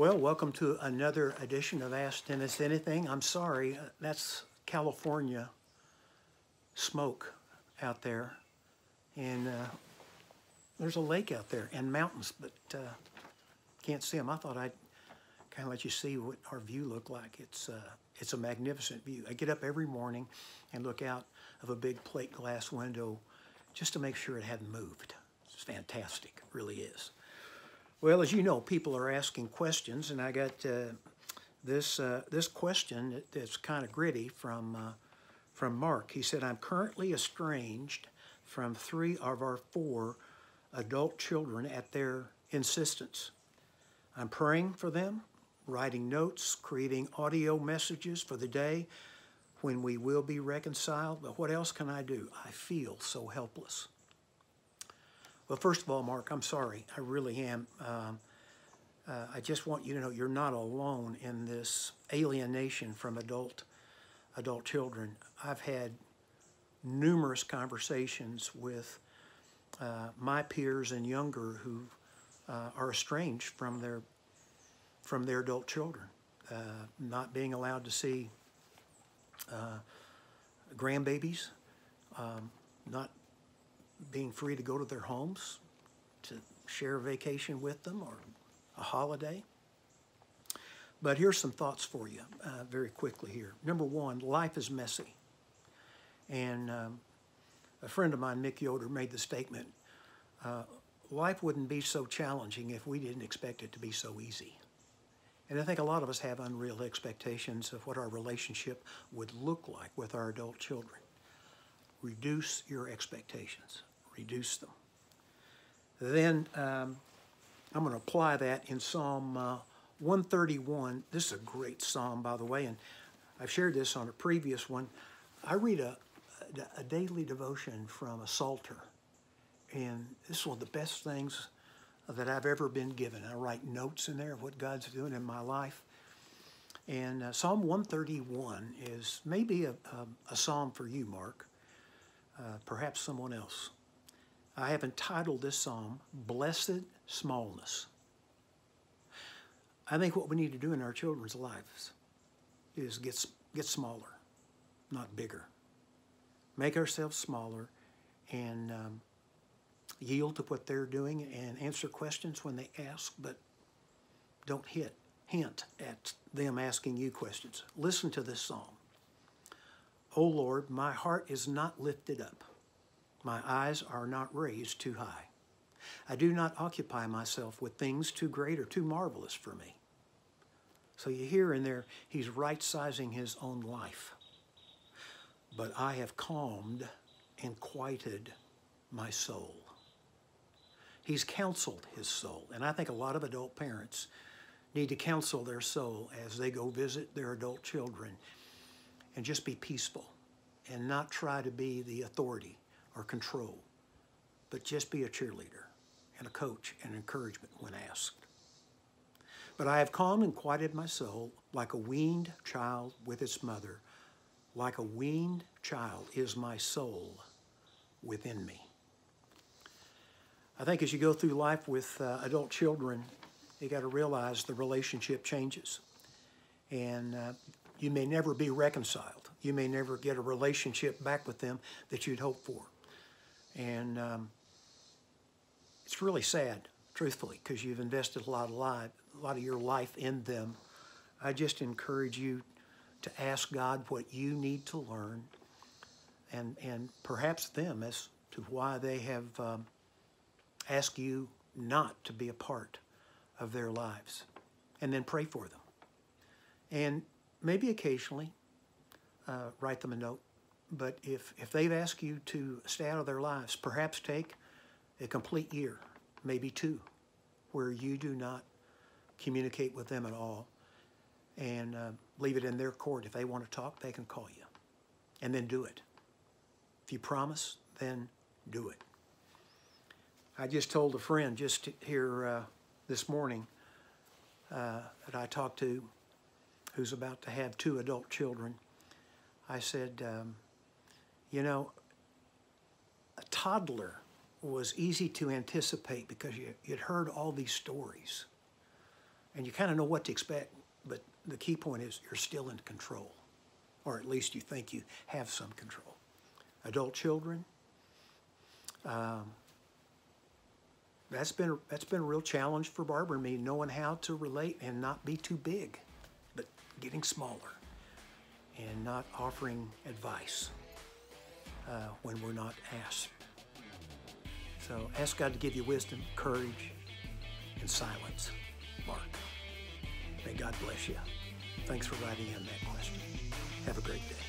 Well, welcome to another edition of Ask Dennis Anything. I'm sorry, that's California smoke out there. And there's a lake out there and mountains, but can't see them. I thought I'd kind of let you see what our view looked like. It's a magnificent view. I get up every morning and look out of a big plate glass window just to make sure it hadn't moved. It's fantastic, it really is. Well, as you know, people are asking questions, and I got this question that's kind of gritty from Mark. He said, "I'm currently estranged from 3 of our 4 adult children at their insistence. I'm praying for them, writing notes, creating audio messages for the day when we will be reconciled, but what else can I do? I feel so helpless." Well, first of all, Mark, I'm sorry. I really am. I just want you to know you're not alone in this alienation from adult children. I've had numerous conversations with my peers and younger who are estranged from their adult children, not being allowed to see grandbabies, not being free to go to their homes to share a vacation with them or a holiday. But here's some thoughts for you very quickly here. Number one, life is messy. And a friend of mine, Mick Yoder, made the statement, life wouldn't be so challenging if we didn't expect it to be so easy. And I think a lot of us have unreal expectations of what our relationship would look like with our adult children. Reduce your expectations. Reduce them. Then I'm going to apply that in Psalm 131. This is a great psalm, by the way, and I've shared this on a previous one. I read a daily devotion from a Psalter, and this is one of the best things that I've ever been given. I write notes in there of what God's doing in my life. And Psalm 131 is maybe a psalm for you, Mark. Perhaps someone else. I have entitled this psalm, Blessed Smallness. I think what we need to do in our children's lives is get smaller, not bigger. Make ourselves smaller and yield to what they're doing and answer questions when they ask, but don't hint at them asking you questions. Listen to this psalm. O Lord, my heart is not lifted up. My eyes are not raised too high. I do not occupy myself with things too great or too marvelous for me. So you hear in there, he's right-sizing his own life. But I have calmed and quieted my soul. He's counseled his soul. And I think a lot of adult parents need to counsel their soul as they go visit their adult children and just be peaceful and not try to be the authority or control, but just be a cheerleader and a coach and encouragement when asked. But I have calmed and quieted my soul like a weaned child with its mother. Like a weaned child is my soul within me. I think as you go through life with adult children, you got to realize the relationship changes. And you may never be reconciled. You may never get a relationship back with them that you'd hoped for. And it's really sad, truthfully, because you've invested a lot of your life in them. I just encourage you to ask God what you need to learn and perhaps them as to why they have asked you not to be a part of their lives. And then pray for them. And maybe occasionally write them a note. But if they've asked you to stay out of their lives, perhaps take a complete year, maybe 2, where you do not communicate with them at all and leave it in their court. If they want to talk, they can call you. And then do it. If you promise, then do it. I just told a friend just here this morning that I talked to who's about to have 2 adult children. I said, you know, a toddler was easy to anticipate because you'd heard all these stories. and you kind of know what to expect, but the key point is you're still in control, or at least you think you have some control. Adult children, that's been a real challenge for Barbara and me, knowing how to relate and not be too big, but getting smaller, and not offering advice when we're not asked. So ask God to give you wisdom, courage, and silence, Mark. May God bless you. Thanks for writing in that question. Have a great day.